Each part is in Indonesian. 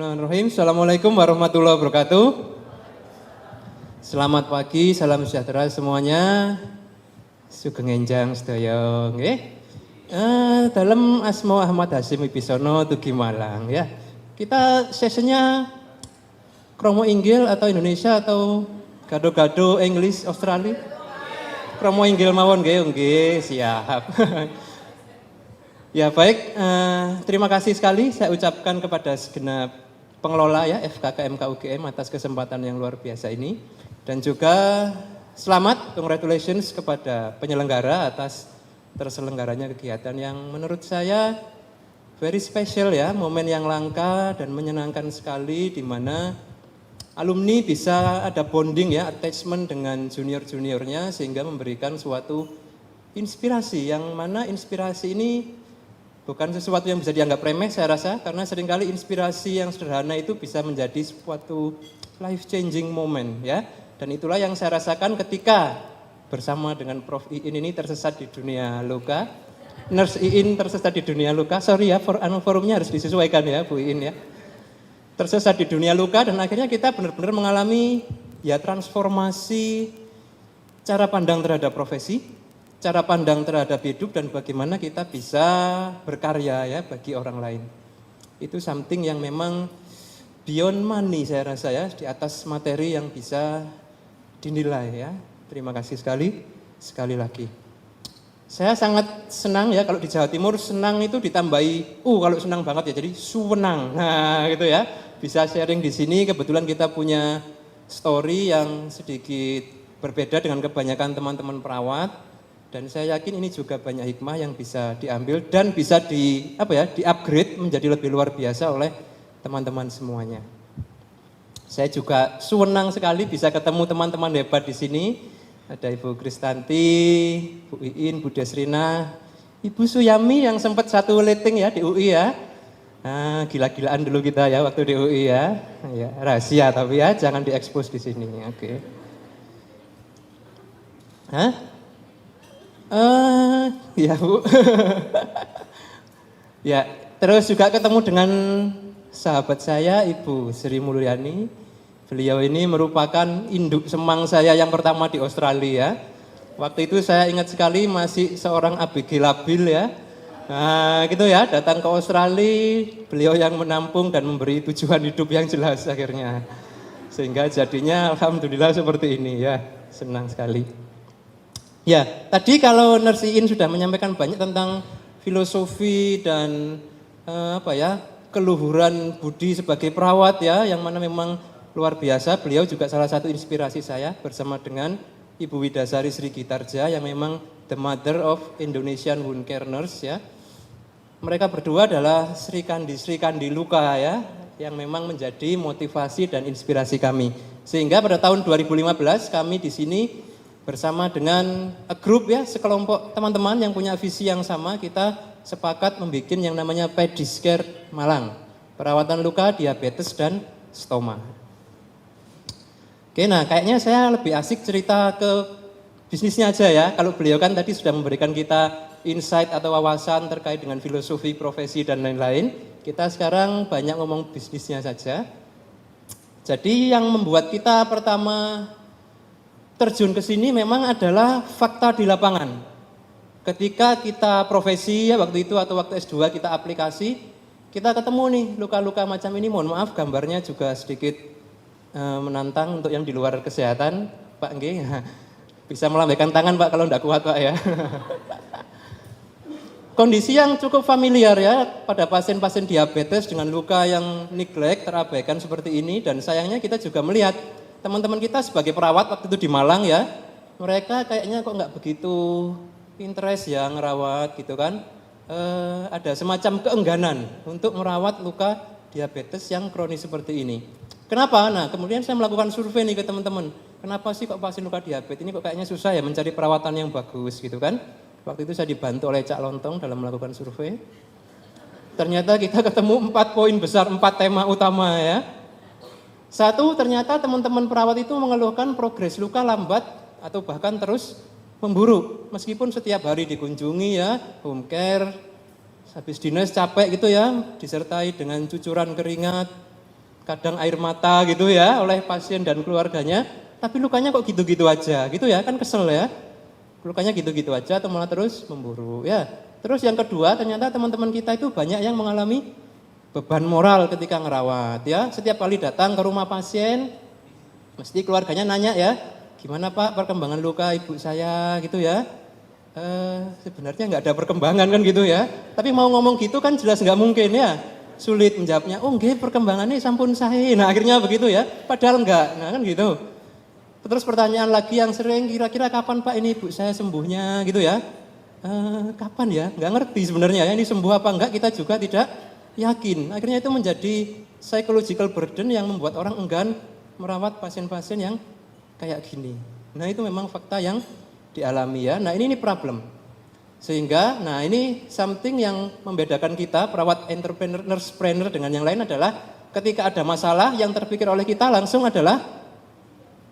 Bismillahirrahmanirrahim. Assalamualaikum warahmatullahi wabarakatuh. Selamat pagi, salam sejahtera semuanya. Sugeng enjang sedaya nggih. Dalam asma Ahmad Hasyim Wibisono Tugi Malang ya. Kita sesinya kromo Inggil atau Indonesia atau gado-gado English Australia? Kromo Inggil mawon nggih, siap. Ya baik, terima kasih sekali saya ucapkan kepada segenap pengelola ya FKKMK UGM atas kesempatan yang luar biasa ini. Dan juga selamat, congratulations kepada penyelenggara atas terselenggaranya kegiatan yang menurut saya very special ya, momen yang langka dan menyenangkan sekali di mana alumni bisa ada bonding ya, attachment dengan junior-juniornya sehingga memberikan suatu inspirasi yang mana inspirasi ini bukan sesuatu yang bisa dianggap remeh saya rasa, karena seringkali inspirasi yang sederhana itu bisa menjadi suatu life changing moment ya. Dan itulah yang saya rasakan ketika bersama dengan Prof. Iin ini tersesat di dunia luka. Nurse Iin tersesat di dunia luka, sorry ya, forumnya harus disesuaikan ya Bu Iin ya. Tersesat di dunia luka dan akhirnya kita benar-benar mengalami ya transformasi cara pandang terhadap profesi, cara pandang terhadap hidup dan bagaimana kita bisa berkarya ya bagi orang lain. Itu something yang memang beyond money saya rasa ya, di atas materi yang bisa dinilai ya. Terima kasih sekali lagi. Saya sangat senang ya kalau di Jawa Timur senang itu ditambahi kalau senang banget ya jadi suwenang. Nah, gitu ya. Bisa sharing di sini, kebetulan kita punya story yang sedikit berbeda dengan kebanyakan teman-teman perawat. Dan saya yakin ini juga banyak hikmah yang bisa diambil dan bisa di-upgrade menjadi lebih luar biasa oleh teman-teman semuanya. Saya juga senang sekali bisa ketemu teman-teman hebat di sini. Ada Ibu Kristanti, Bu Iin, Bu Desrina, Ibu Suyami yang sempat satu letting ya di UI ya. Nah, gila-gilaan dulu kita ya waktu di UI ya. Ya, rahasia tapi ya jangan diekspos di sini. Oke. Hah? Ya Bu. Ya, terus juga ketemu dengan sahabat saya Ibu Sri Mulyani. Beliau ini merupakan induk semang saya yang pertama di Australia. Waktu itu saya ingat sekali masih seorang ABG labil ya. Nah, gitu ya, datang ke Australia, beliau yang menampung dan memberi tujuan hidup yang jelas akhirnya. Sehingga jadinya alhamdulillah seperti ini ya, senang sekali. Ya, tadi kalau Nurse Iin sudah menyampaikan banyak tentang filosofi dan keluhuran budi sebagai perawat ya, yang mana memang luar biasa. Beliau juga salah satu inspirasi saya bersama dengan Ibu Widasari Sri Gitarja yang memang the mother of Indonesian Wound Care Nurse ya. Mereka berdua adalah Sri Kandi Luka ya, yang memang menjadi motivasi dan inspirasi kami. Sehingga pada tahun 2015 kami di sini bersama dengan grup ya, sekelompok teman-teman yang punya visi yang sama, kita sepakat membuat yang namanya Pediscare Malang, perawatan luka, diabetes dan stoma. Oke, nah kayaknya saya lebih asik cerita ke bisnisnya aja ya. Kalau beliau kan tadi sudah memberikan kita insight atau wawasan terkait dengan filosofi, profesi dan lain-lain. Kita sekarang banyak ngomong bisnisnya saja. Jadi yang membuat kita pertama terjun ke sini memang adalah fakta di lapangan. Ketika kita profesi ya waktu itu atau waktu S2 kita aplikasi, kita ketemu nih luka-luka macam ini. Mohon maaf gambarnya juga sedikit menantang untuk yang di luar kesehatan, Pak nggih. Bisa melambaikan tangan Pak kalau enggak kuat Pak ya. Kondisi yang cukup familiar ya pada pasien-pasien diabetes dengan luka yang neglect, terabaikan seperti ini, dan sayangnya kita juga melihat teman-teman kita sebagai perawat waktu itu di Malang ya, mereka kayaknya kok nggak begitu interest ya ngerawat gitu kan. Ada semacam keengganan untuk merawat luka diabetes yang kronis seperti ini. Kenapa? Nah kemudian saya melakukan survei nih ke teman-teman. Kenapa sih kok pasien luka diabetes ini kok kayaknya susah ya mencari perawatan yang bagus gitu kan. Waktu itu saya dibantu oleh Cak Lontong dalam melakukan survei. Ternyata kita ketemu 4 poin besar, 4 tema utama ya. Satu, ternyata teman-teman perawat itu mengeluhkan progres luka lambat atau bahkan terus memburuk. Meskipun setiap hari dikunjungi ya, home care, habis dinas capek gitu ya, disertai dengan cucuran keringat, kadang air mata gitu ya oleh pasien dan keluarganya, tapi lukanya kok gitu-gitu aja gitu ya, kan kesel ya. Lukanya gitu-gitu aja atau malah terus memburuk ya. Terus yang kedua, ternyata teman-teman kita itu banyak yang mengalami beban moral ketika ngerawat ya. Setiap kali datang ke rumah pasien, mesti keluarganya nanya ya, gimana Pak perkembangan luka ibu saya gitu ya. Sebenarnya nggak ada perkembangan kan gitu ya. Tapi mau ngomong gitu kan jelas nggak mungkin ya. Sulit menjawabnya, oh nggih perkembangannya sampun sae. Nah akhirnya begitu ya, padahal enggak, nah kan gitu. Terus pertanyaan lagi yang sering, kira-kira kapan Pak ini ibu saya sembuhnya gitu ya. Kapan ya, nggak ngerti sebenarnya ya, ini sembuh apa enggak kita juga tidak yakin. Akhirnya itu menjadi psychological burden yang membuat orang enggan merawat pasien-pasien yang kayak gini. Nah itu memang fakta yang dialami ya, nah ini problem. Sehingga, nah ini something yang membedakan kita, perawat entrepreneur, nurse-planner dengan yang lain adalah ketika ada masalah yang terpikir oleh kita langsung adalah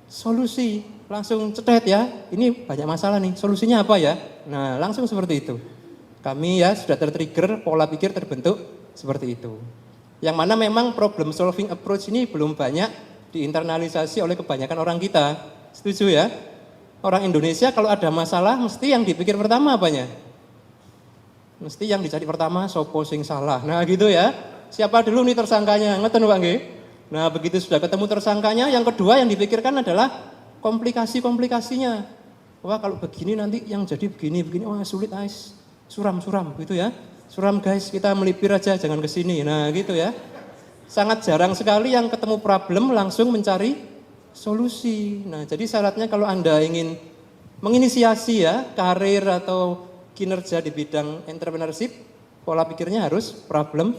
solusi, langsung cetet ya, ini banyak masalah nih, solusinya apa ya? Nah langsung seperti itu. Kami ya sudah tertrigger, pola pikir terbentuk seperti itu. Yang mana memang problem solving approach ini belum banyak diinternalisasi oleh kebanyakan orang kita. Setuju ya? Orang Indonesia kalau ada masalah mesti yang dipikir pertama apanya? Mesti yang dicari pertama sopo sing salah. Nah gitu ya. Siapa dulu nih tersangkanya? Ngeten Pak nggih? Nah begitu sudah ketemu tersangkanya, yang kedua yang dipikirkan adalah komplikasi-komplikasinya. Wah kalau begini nanti yang jadi begini, wah sulit guys, suram gitu ya. Suram guys, kita melipir aja jangan ke sini. Nah gitu ya. Sangat jarang sekali yang ketemu problem langsung mencari solusi. Nah jadi syaratnya kalau Anda ingin menginisiasi ya karir atau kinerja di bidang entrepreneurship, pola pikirnya harus problem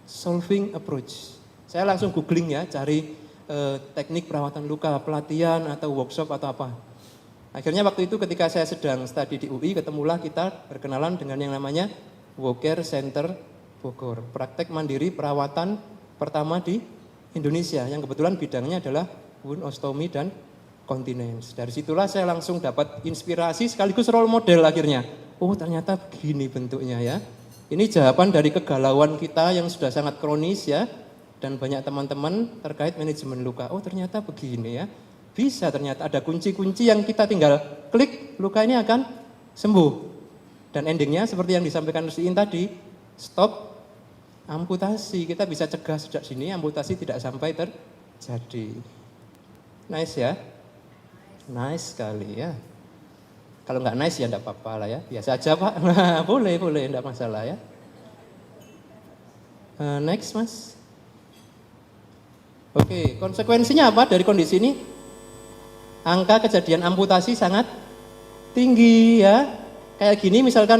solving approach. Saya langsung googling ya, cari teknik perawatan luka, pelatihan atau workshop atau apa. Akhirnya waktu itu ketika saya sedang studi di UI, ketemulah kita berkenalan dengan yang namanya WOCare Center Bogor. Praktek mandiri perawatan pertama di Indonesia, yang kebetulan bidangnya adalah wound ostomy dan continence. Dari situlah saya langsung dapat inspirasi sekaligus role model akhirnya. Oh ternyata begini bentuknya ya. Ini jawaban dari kegalauan kita yang sudah sangat kronis ya. Dan banyak teman-teman terkait manajemen luka. Oh ternyata begini ya. Bisa ternyata ada kunci-kunci yang kita tinggal klik, luka ini akan sembuh. Dan endingnya seperti yang disampaikan Rusiin tadi, stop amputasi. Kita bisa cegah sejak sini, amputasi tidak sampai terjadi. Nice ya? Nice sekali ya. Kalau nggak nice ya enggak apa-apa lah ya. Biasa aja Pak. Nah, boleh, enggak masalah ya. Next Mas. Oke, konsekuensinya apa dari kondisi ini? Angka kejadian amputasi sangat tinggi ya. Kayak gini misalkan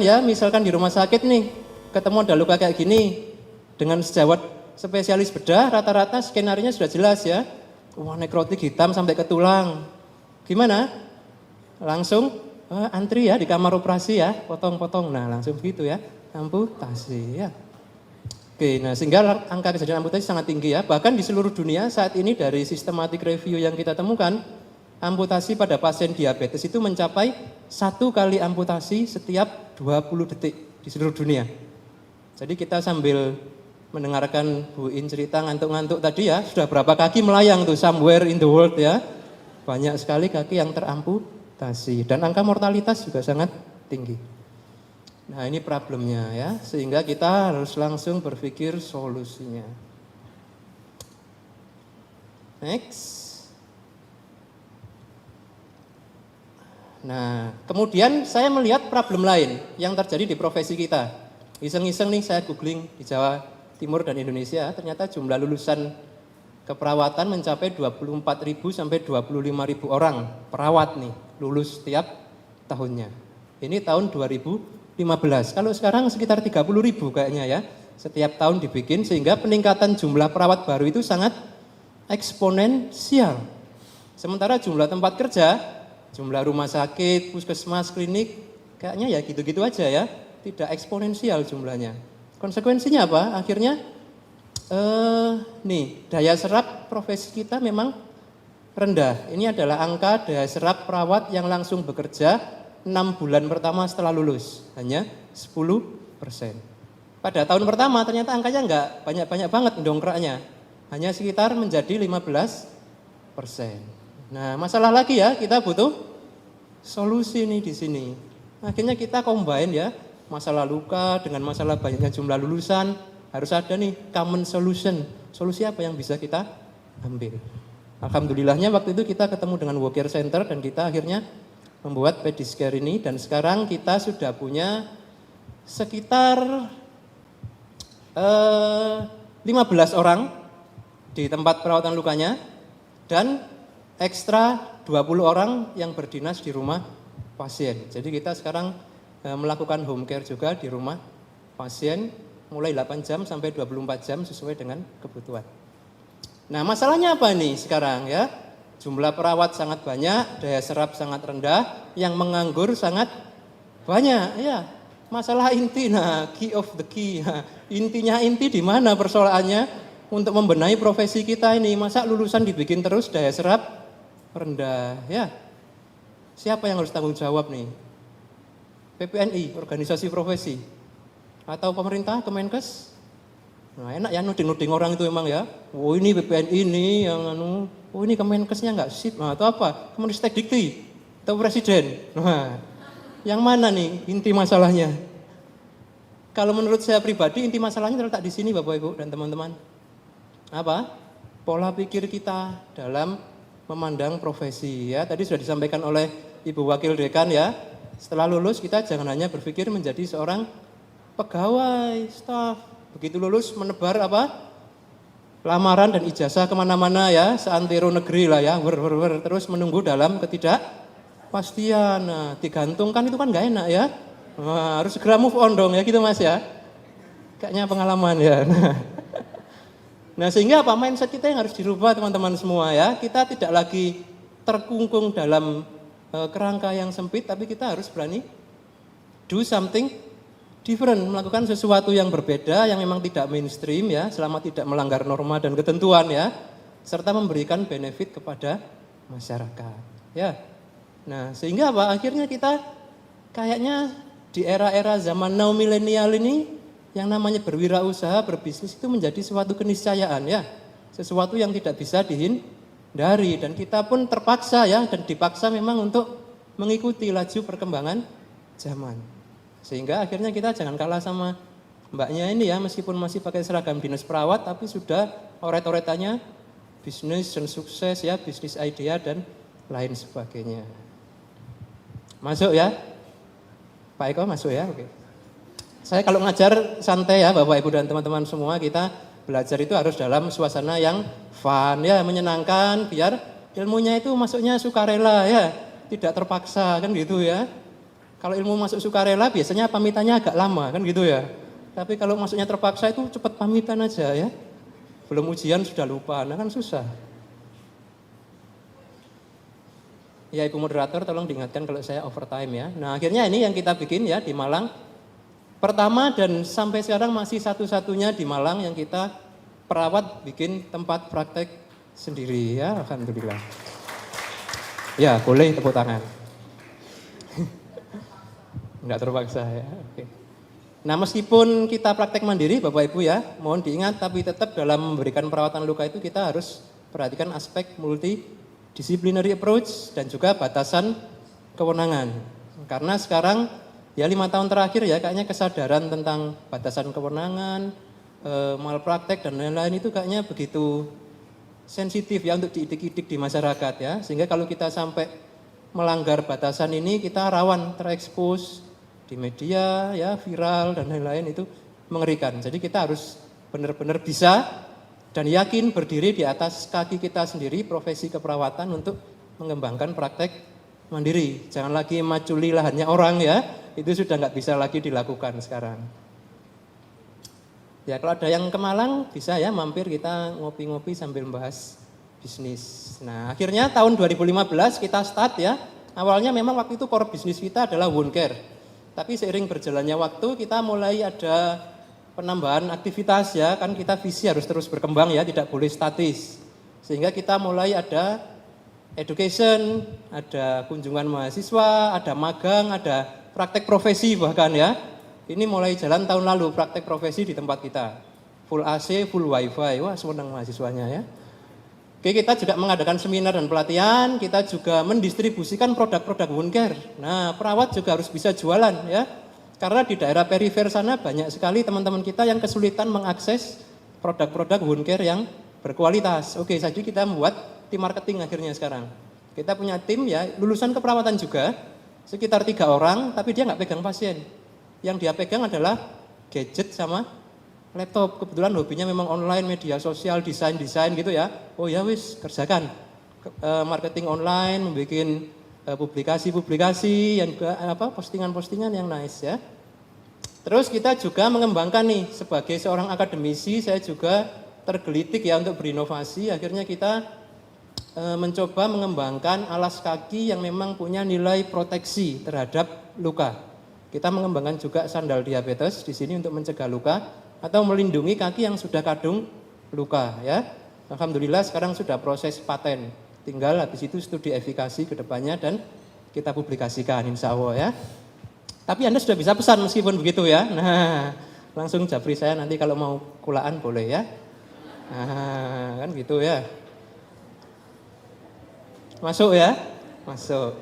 di rumah sakit nih, ketemu ada luka kayak gini. Dengan sejawat spesialis bedah, rata-rata skenario sudah jelas ya. Wah nekrotik hitam sampai ke tulang. Gimana? Langsung antri ya di kamar operasi ya, potong-potong. Nah langsung begitu ya, amputasi ya. Oke, nah sehingga angka kejadian amputasi sangat tinggi ya. Bahkan di seluruh dunia saat ini dari systematic review yang kita temukan, amputasi pada pasien diabetes itu mencapai 1 kali amputasi setiap 20 detik di seluruh dunia. Jadi kita sambil mendengarkan Bu In cerita ngantuk-ngantuk tadi ya, sudah berapa kaki melayang tuh somewhere in the world ya. Banyak sekali kaki yang teramputasi dan angka mortalitas juga sangat tinggi. Nah ini problemnya ya, sehingga kita harus langsung berpikir solusinya. Next. Nah kemudian saya melihat problem lain yang terjadi di profesi kita. Iseng-iseng nih saya googling di Jawa Timur dan Indonesia, ternyata jumlah lulusan keperawatan mencapai 24.000 sampai 25.000 orang perawat nih lulus setiap tahunnya. Ini tahun 2015. Kalau sekarang sekitar 30.000 kayaknya ya, setiap tahun dibikin sehingga peningkatan jumlah perawat baru itu sangat eksponensial. Sementara jumlah tempat kerja, jumlah rumah sakit, puskesmas, klinik, kayaknya ya gitu-gitu aja ya, tidak eksponensial jumlahnya. Konsekuensinya apa? Akhirnya daya serap profesi kita memang rendah. Ini adalah angka daya serap perawat yang langsung bekerja 6 bulan pertama setelah lulus, hanya 10%. Pada tahun pertama ternyata angkanya enggak banyak-banyak banget dongkraknya. hanya sekitar menjadi 15%. Nah, masalah lagi ya, kita butuh solusi nih di sini. Akhirnya kita combine ya, masalah luka dengan masalah banyaknya jumlah lulusan, harus ada nih common solution. Solusi apa yang bisa kita ambil? Alhamdulillahnya waktu itu kita ketemu dengan Work Care Center dan kita akhirnya membuat Pediscare ini, dan sekarang kita sudah punya sekitar 15 orang di tempat perawatan lukanya dan ekstra 20 orang yang berdinas di rumah pasien. Jadi kita sekarang melakukan home care juga di rumah pasien mulai 8 jam sampai 24 jam sesuai dengan kebutuhan. Nah, masalahnya apa nih sekarang ya? Jumlah perawat sangat banyak, daya serap sangat rendah, yang menganggur sangat banyak. Ya, masalah inti, nah key of the key. Nah, intinya inti di mana persoalannya untuk membenahi profesi kita ini? Masa lulusan dibikin terus daya serap rendah, ya. Siapa yang harus tanggung jawab nih? PPNI, organisasi profesi, atau pemerintah, Kemenkes? Nah, enak ya nuding-nuding orang itu emang ya. Oh ini PPNI ini yang oh ini Kemenkesnya nggak sip, nah, atau apa? Kemenristek Dikti, atau presiden. Nah, yang mana nih inti masalahnya? Kalau menurut saya pribadi inti masalahnya terletak di sini Bapak Ibu dan teman-teman. Apa? Pola pikir kita dalam memandang profesi ya. Tadi sudah disampaikan oleh Ibu Wakil Dekan ya. Setelah lulus kita jangan hanya berpikir menjadi seorang pegawai, staf. Begitu lulus menebar apa? Lamaran dan ijazah kemana-mana ya, seantero negeri lah ya, terus menunggu dalam ketidakpastian. Nah, digantungkan itu kan nggak enak ya. Nah, harus segera move on dong ya gitu Mas ya. Kayaknya pengalaman ya. Nah, sehingga apa? Mindset kita yang harus dirubah teman-teman semua ya. Kita tidak lagi terkungkung dalam kerangka yang sempit, tapi kita harus berani do something different, melakukan sesuatu yang berbeda, yang memang tidak mainstream ya, selama tidak melanggar norma dan ketentuan ya, serta memberikan benefit kepada masyarakat ya. Nah, sehingga apa? Akhirnya kita kayaknya di era-era zaman now milenial ini, yang namanya berwirausaha, berbisnis itu menjadi suatu keniscayaan ya, sesuatu yang tidak bisa dihindari, dan kita pun terpaksa ya, dan dipaksa memang untuk mengikuti laju perkembangan zaman. Sehingga akhirnya kita jangan kalah sama mbaknya ini ya, meskipun masih pakai seragam dinas perawat, tapi sudah oret-oretannya bisnis dan sukses ya, bisnis idea dan lain sebagainya. Masuk ya? Pak Eko masuk ya? Oke. Saya kalau ngajar santai ya Bapak Ibu dan teman-teman semua, kita belajar itu harus dalam suasana yang fun ya, menyenangkan, biar ilmunya itu masuknya sukarela ya, tidak terpaksa kan gitu ya. Kalau ilmu masuk sukarela biasanya pamitannya agak lama kan gitu ya. Tapi kalau masuknya terpaksa itu cepat pamitan aja ya. Belum ujian sudah lupa, nah kan susah. Ya Ibu Moderator tolong diingatkan kalau saya overtime ya. Nah akhirnya ini yang kita bikin ya di Malang. Pertama dan sampai sekarang masih satu-satunya di Malang yang kita perawat bikin tempat praktek sendiri ya, alhamdulillah. Ya boleh tepuk tangan. Enggak terpaksa ya. Oke. Nah meskipun kita praktek mandiri Bapak Ibu ya, mohon diingat tapi tetap dalam memberikan perawatan luka itu kita harus perhatikan aspek multidisciplinary approach dan juga batasan kewenangan. Karena sekarang ya 5 tahun terakhir ya kayaknya kesadaran tentang batasan kewenangan, malpraktek dan lain-lain itu kayaknya begitu sensitif ya untuk diidik-idik di masyarakat ya. Sehingga kalau kita sampai melanggar batasan ini kita rawan terekspos di media ya, viral dan lain-lain, itu mengerikan. Jadi kita harus benar-benar bisa dan yakin berdiri di atas kaki kita sendiri, profesi keperawatan, untuk mengembangkan praktek mandiri. Jangan lagi maculi lahannya orang ya, itu sudah nggak bisa lagi dilakukan sekarang. Ya kalau ada yang ke Malang bisa ya mampir, kita ngopi-ngopi sambil membahas bisnis. Nah akhirnya tahun 2015 kita start ya. Awalnya memang waktu itu core bisnis kita adalah wound care. Tapi seiring berjalannya waktu kita mulai ada penambahan aktivitas ya, kan kita visi harus terus berkembang ya, tidak boleh statis. Sehingga kita mulai ada education, ada kunjungan mahasiswa, ada magang, ada praktek profesi bahkan ya. Ini mulai jalan tahun lalu praktek profesi di tempat kita. full AC, full wifi. Wah, senang mahasiswanya ya. Oke, kita juga mengadakan seminar dan pelatihan, kita juga mendistribusikan produk-produk wound care. Nah, perawat juga harus bisa jualan ya. Karena di daerah perifer sana banyak sekali teman-teman kita yang kesulitan mengakses produk-produk wound care yang berkualitas. Oke, jadi kita membuat tim marketing akhirnya sekarang. Kita punya tim ya, lulusan keperawatan juga, sekitar 3 orang, tapi dia nggak pegang pasien. Yang dia pegang adalah gadget sama laptop. Kebetulan hobinya memang online, media sosial, desain gitu ya. Oh ya wis, kerjakan. Marketing online, membuat publikasi-publikasi, yang juga postingan-postingan yang nice ya. Terus kita juga mengembangkan nih, sebagai seorang akademisi, saya juga tergelitik ya untuk berinovasi. Akhirnya kita mencoba mengembangkan alas kaki yang memang punya nilai proteksi terhadap luka. Kita mengembangkan juga sandal diabetes di sini untuk mencegah luka atau melindungi kaki yang sudah kadung luka ya. Alhamdulillah sekarang sudah proses paten. Tinggal habis itu studi efikasi ke depannya dan kita publikasikan insya Allah ya. Tapi Anda sudah bisa pesan meskipun begitu ya. Nah, langsung japri saya nanti kalau mau kulaan boleh ya. Nah, kan gitu ya. Masuk ya? Masuk.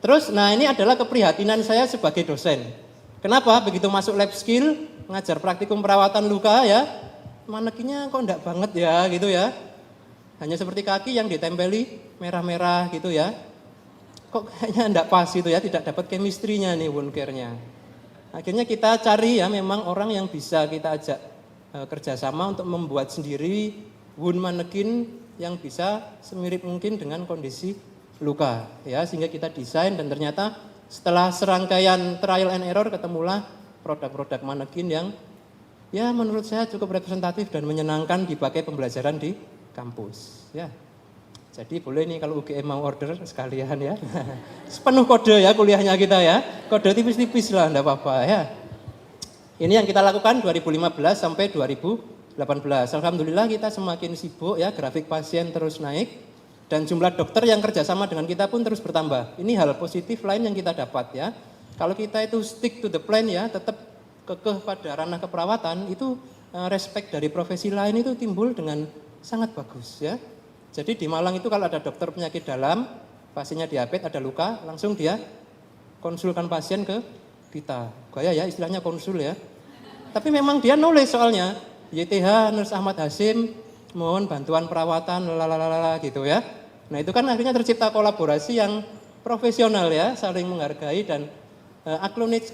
Terus, nah ini adalah keprihatinan saya sebagai dosen. Kenapa? Begitu masuk lab skill, ngajar praktikum perawatan luka ya, manekinnya kok enggak banget ya gitu ya. Hanya seperti kaki yang ditempeli merah-merah gitu ya. Kok kayaknya enggak pas gitu ya, tidak dapat chemistry-nya nih wound care-nya. Akhirnya kita cari ya memang orang yang bisa kita ajak kerjasama untuk membuat sendiri wound manekin yang bisa semirip mungkin dengan kondisi luka ya, sehingga kita desain dan ternyata setelah serangkaian trial and error ketemulah produk-produk manekin yang ya menurut saya cukup representatif dan menyenangkan dipakai pembelajaran di kampus ya. Jadi boleh nih kalau UGM mau order sekalian ya. Sepenuh kode ya kuliahnya kita ya. Kode tipis-tipis lah enggak apa-apa ya. Ini yang kita lakukan 2015 sampai 2018. Alhamdulillah kita semakin sibuk ya, grafik pasien terus naik. Dan jumlah dokter yang kerjasama dengan kita pun terus bertambah. Ini hal positif lain yang kita dapat ya. Kalau kita itu stick to the plan ya, tetap kekeh pada ranah keperawatan, itu respect dari profesi lain itu timbul dengan sangat bagus ya. Jadi di Malang itu kalau ada dokter penyakit dalam, pasiennya diabetes, ada luka, langsung dia konsulkan pasien ke kita. Gaya ya istilahnya konsul ya. Tapi memang dia nulis soalnya, YTH Nurse Ahmad Hasim, mohon bantuan perawatan, lalalala gitu ya. Nah itu kan akhirnya tercipta kolaborasi yang profesional ya, saling menghargai dan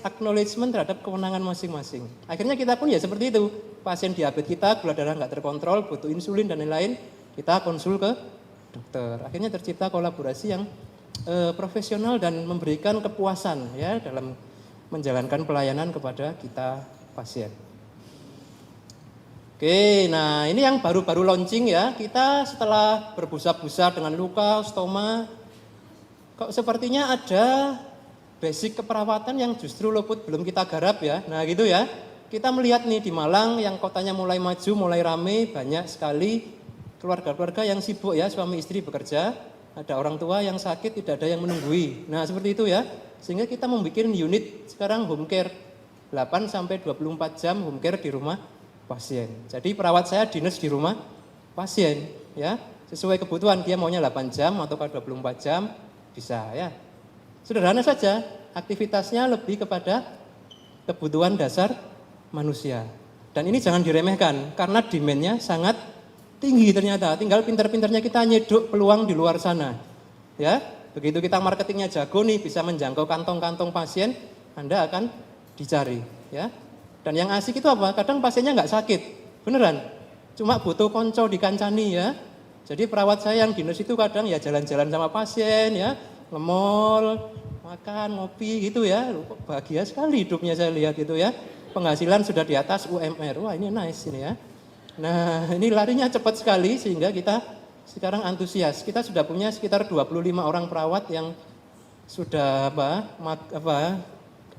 acknowledgement terhadap kewenangan masing-masing. Akhirnya kita pun ya seperti itu, pasien diabetes kita, gula darah nggak terkontrol, butuh insulin dan lain-lain, kita konsul ke dokter. Akhirnya tercipta kolaborasi yang profesional dan memberikan kepuasan ya dalam menjalankan pelayanan kepada kita pasien. Oke, nah ini yang baru-baru launching ya, kita setelah berbusa-busa dengan luka, stoma, kok sepertinya ada basic keperawatan yang justru luput belum kita garap ya. Nah gitu ya, kita melihat nih di Malang yang kotanya mulai maju, mulai rame, banyak sekali keluarga-keluarga yang sibuk ya, suami istri bekerja, ada orang tua yang sakit, tidak ada yang menunggui. Nah seperti itu ya, sehingga kita membuat unit sekarang home care, 8-24 jam home care di rumah pasien. Jadi perawat saya dinas di rumah pasien ya, sesuai kebutuhan, dia maunya 8 jam atau 24 jam bisa ya. Sederhana saja, aktivitasnya lebih kepada kebutuhan dasar manusia. Dan ini jangan diremehkan karena demand-nya sangat tinggi ternyata. Tinggal pintar-pintarnya kita nyeduk peluang di luar sana. Ya, begitu kita marketingnya jago nih, bisa menjangkau kantong-kantong pasien, Anda akan dicari ya. Dan yang asik itu apa? Kadang pasiennya nggak sakit, beneran. Cuma butuh konco dikancani ya. Jadi perawat saya yang dinas itu kadang ya jalan-jalan sama pasien ya, nge-mall, makan, ngopi gitu ya. Bahagia sekali hidupnya saya lihat itu ya. Penghasilan sudah di atas UMR. Wah ini nice ini ya. Nah ini larinya cepat sekali sehingga kita sekarang antusias. Kita sudah punya sekitar 25 orang perawat yang sudah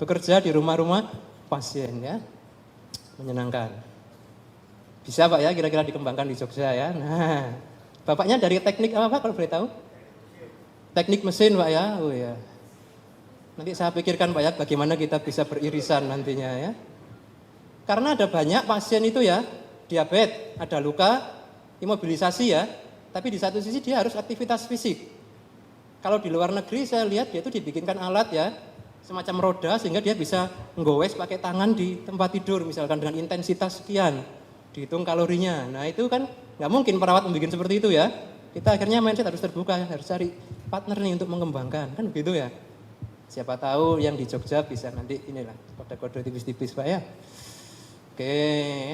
bekerja di rumah-rumah pasien ya. Menyenangkan. Bisa Pak ya kira-kira dikembangkan di Jogja ya. Nah, Bapaknya dari teknik apa Pak kalau boleh tahu? Teknik mesin Pak ya. Oh ya. Nanti saya pikirkan Pak ya bagaimana kita bisa beririsan nantinya ya. Karena ada banyak pasien itu ya, diabetes, ada luka, imobilisasi ya. Tapi di satu sisi dia harus aktivitas fisik. Kalau di luar negeri saya lihat dia itu dibikinkan alat ya, semacam roda sehingga dia bisa nggowes pakai tangan di tempat tidur misalkan dengan intensitas sekian, dihitung kalorinya. Nah itu kan nggak mungkin perawat membuat seperti itu ya. Kita akhirnya mindset harus terbuka, harus cari partner nih untuk mengembangkan, kan begitu ya. Siapa tahu yang di Jogja bisa nanti inilah kode-kode tipis-tipis Pak ya. Oke,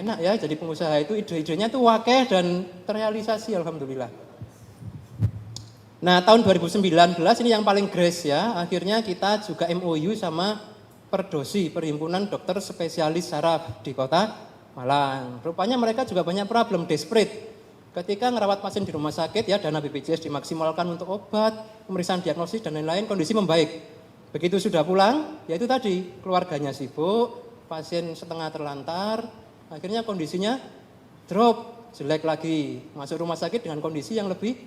enak ya jadi pengusaha itu ide-idenya tuh wakeh dan terrealisasi alhamdulillah. Nah tahun 2019 ini yang paling grace ya, akhirnya kita juga MOU sama Perdosi, Perhimpunan Dokter Spesialis Saraf di Kota Malang. Rupanya mereka juga banyak problem, desperate. Ketika merawat pasien di rumah sakit ya dana BPJS dimaksimalkan untuk obat, pemeriksaan diagnosis dan lain-lain, kondisi membaik. Begitu sudah pulang, ya itu tadi, keluarganya sibuk, pasien setengah terlantar, akhirnya kondisinya drop, jelek lagi. Masuk rumah sakit dengan kondisi yang lebih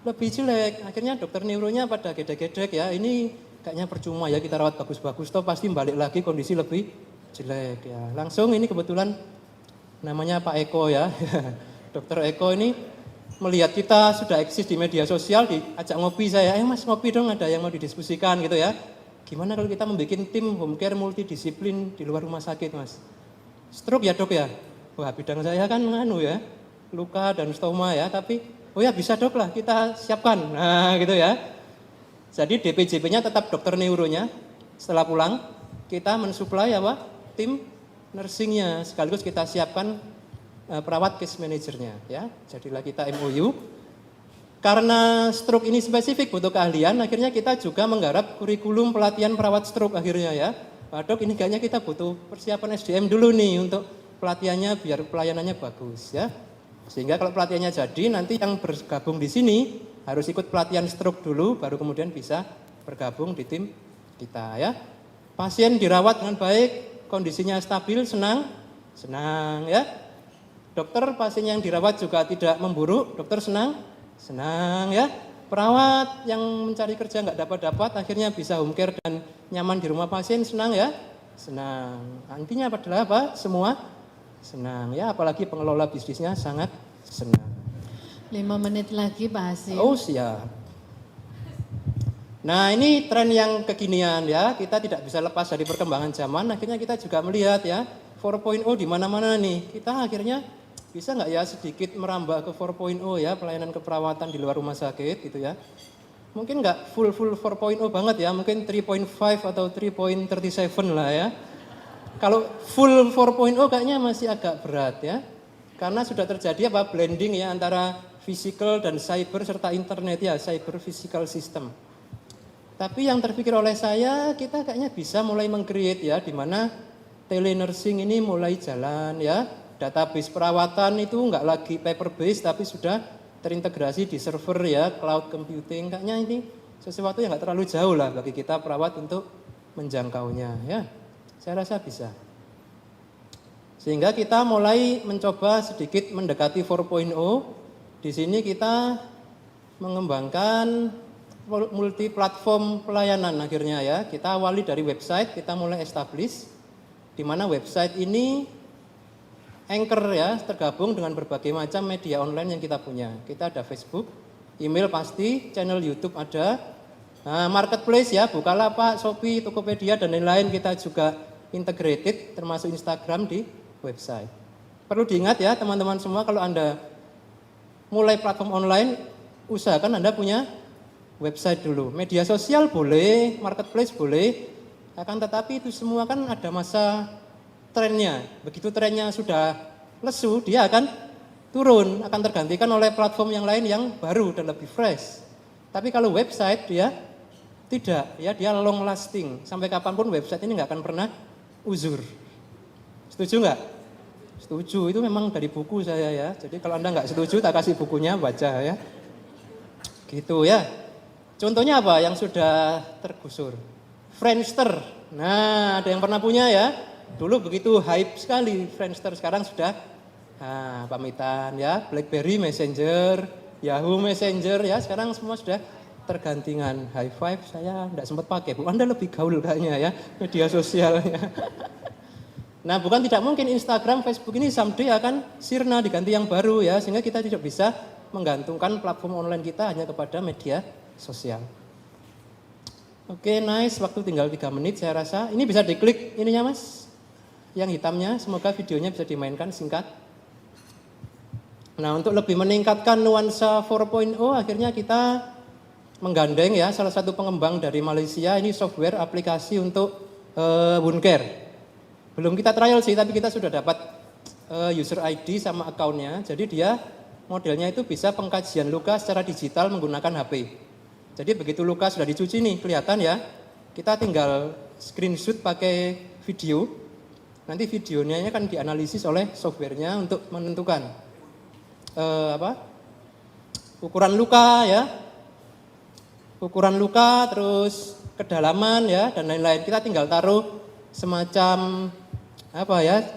jelek. Akhirnya dokter neuronya pada gedek-gedek ya, ini kayaknya percuma ya kita rawat bagus-bagus, toh pasti balik lagi kondisi lebih jelek ya. Langsung ini kebetulan namanya Pak Eko ya, Dokter Eko ini melihat kita sudah eksis di media sosial, diajak ngopi saya, mas ngopi dong ada yang mau didiskusikan gitu ya. Gimana kalau kita membuat tim home care multidisiplin di luar rumah sakit mas? Stroke ya dok ya? Wah bidang saya kan ya, luka dan stoma ya, tapi oh ya bisa dok lah kita siapkan. Nah gitu ya. Jadi DPJP-nya tetap dokter neuronya, setelah pulang kita mensuplai apa? Tim nursingnya, sekaligus kita siapkan perawat case manajernya ya. Jadilah kita MOU. Karena stroke ini spesifik butuh keahlian, akhirnya kita juga menggarap kurikulum pelatihan perawat stroke akhirnya ya. Pak dok ini kayaknya kita butuh persiapan SDM dulu nih untuk pelatihannya biar pelayanannya bagus ya. Sehingga kalau pelatihannya jadi nanti yang bergabung di sini harus ikut pelatihan stroke dulu baru kemudian bisa bergabung di tim kita ya. Pasien dirawat dengan baik, kondisinya stabil, senang ya. Dokter pasien yang dirawat juga tidak memburuk, dokter senang ya. Perawat yang mencari kerja nggak dapat, akhirnya bisa home care dan nyaman di rumah pasien, senang ya, senang. Intinya adalah apa? Semua senang ya, apalagi pengelola bisnisnya sangat senang. 5 menit lagi Pak Hasim. Oh siap. Nah ini tren yang kekinian ya, kita tidak bisa lepas dari perkembangan zaman, akhirnya kita juga melihat ya, 4.0 di mana-mana nih, kita akhirnya bisa nggak ya sedikit merambah ke 4.0 ya, pelayanan keperawatan di luar rumah sakit gitu ya. Mungkin nggak full 4.0 banget ya, mungkin 3.5 atau 3.37 lah ya. Kalau full 4.0 kayaknya masih agak berat ya. Karena sudah terjadi apa blending ya antara physical dan cyber serta internet ya, cyber physical system. Tapi yang terpikir oleh saya, kita kayaknya bisa mulai meng-create ya, di mana telenursing ini mulai jalan ya. Database perawatan itu enggak lagi paper based tapi sudah terintegrasi di server ya, cloud computing. Kayaknya ini sesuatu yang enggak terlalu jauh lah bagi kita perawat untuk menjangkaunya ya. Saya rasa bisa. Sehingga kita mulai mencoba sedikit mendekati 4.0. Di sini kita mengembangkan multi platform pelayanan akhirnya ya. Kita awali dari website, kita mulai establish di mana website ini anchor ya, tergabung dengan berbagai macam media online yang kita punya. Kita ada Facebook, email pasti, channel YouTube ada, nah, marketplace ya, Bukalapak, Shopee, Tokopedia dan lain-lain kita juga integrated, termasuk Instagram di website. Perlu diingat ya teman-teman semua, kalau Anda mulai platform online, usahakan Anda punya website dulu. Media sosial boleh, marketplace boleh, akan tetapi itu semua kan ada masa trennya. Begitu trennya sudah lesu, dia akan turun, akan tergantikan oleh platform yang lain yang baru dan lebih fresh. Tapi kalau website dia tidak, ya dia long lasting. Sampai kapanpun website ini nggak akan pernah uzur. Setuju nggak? Setuju, itu memang dari buku saya ya. Jadi kalau Anda nggak setuju, tak kasih bukunya, baca ya. Gitu ya. Contohnya apa yang sudah tergusur? Friendster. Nah, ada yang pernah punya ya? Dulu begitu hype sekali Friendster, sekarang sudah pamitan ya. BlackBerry Messenger, Yahoo Messenger ya, sekarang semua sudah tergantingan. High Five saya tidak sempat pakai, Bu. Anda lebih gaul kayaknya ya, media sosialnya. Nah, bukan tidak mungkin Instagram, Facebook ini someday akan sirna diganti yang baru ya, sehingga kita tidak bisa menggantungkan platform online kita hanya kepada media sosial. Oke, nice. Waktu tinggal 3 menit saya rasa. Ini bisa diklik ininya Mas, yang hitamnya. Semoga videonya bisa dimainkan singkat. Nah, untuk lebih meningkatkan nuansa 4.0, akhirnya kita menggandeng ya salah satu pengembang dari Malaysia. Ini software aplikasi untuk wound care. Belum kita trial sih, tapi kita sudah dapat user ID sama akunnya. Jadi dia modelnya itu bisa pengkajian luka secara digital menggunakan HP. Jadi begitu luka sudah dicuci nih, kelihatan ya. Kita tinggal screenshot pakai video. Nanti videonya kan dianalisis oleh softwarenya untuk menentukan ukuran luka ya. Ukuran luka, terus kedalaman ya, dan lain-lain. Kita tinggal taruh semacam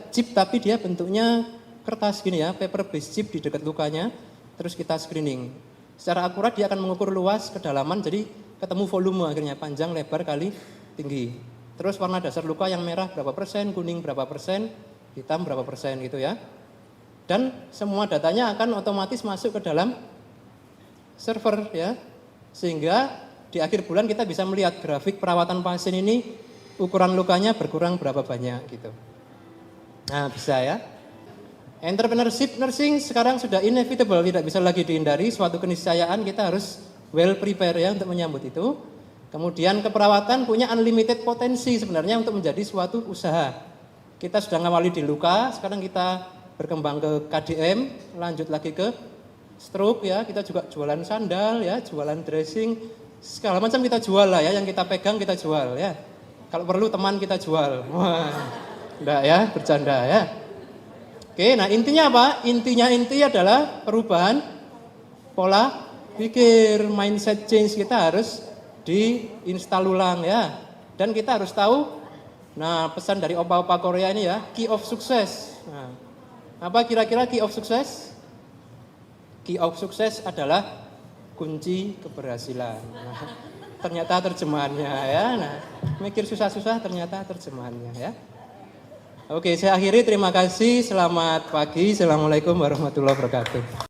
chip, tapi dia bentuknya kertas gini ya, paper based chip di dekat lukanya, terus kita screening. Secara akurat dia akan mengukur luas, kedalaman, jadi ketemu volume akhirnya, panjang, lebar, kali tinggi. Terus warna dasar luka yang merah berapa persen, kuning berapa persen, hitam berapa persen gitu ya. Dan semua datanya akan otomatis masuk ke dalam server ya. Sehingga di akhir bulan kita bisa melihat grafik perawatan pasien ini, ukuran lukanya berkurang berapa banyak gitu. Nah, bisa ya. Entrepreneurship nursing sekarang sudah inevitable, tidak bisa lagi dihindari, suatu keniscayaan, kita harus well prepare ya untuk menyambut itu. Kemudian keperawatan punya unlimited potensi sebenarnya untuk menjadi suatu usaha. Kita sudah ngawali di luka, sekarang kita berkembang ke KDM, lanjut lagi ke stroke ya, kita juga jualan sandal ya, jualan dressing, segala macam kita jual lah ya, yang kita pegang kita jual ya. Kalau perlu teman kita jual. Wah, enggak ya, bercanda ya. Oke, nah intinya apa? Inti adalah perubahan pola pikir, mindset change kita harus diinstal ulang ya. Dan kita harus tahu, nah pesan dari opa-opa Korea ini ya, key of success. Nah, apa kira-kira key of success? Key of success adalah kunci keberhasilan. Nah, ternyata terjemahannya ya. Nah, mikir susah-susah ternyata terjemahannya ya. Oke, saya akhiri. Terima kasih. Selamat pagi. Assalamualaikum warahmatullahi wabarakatuh.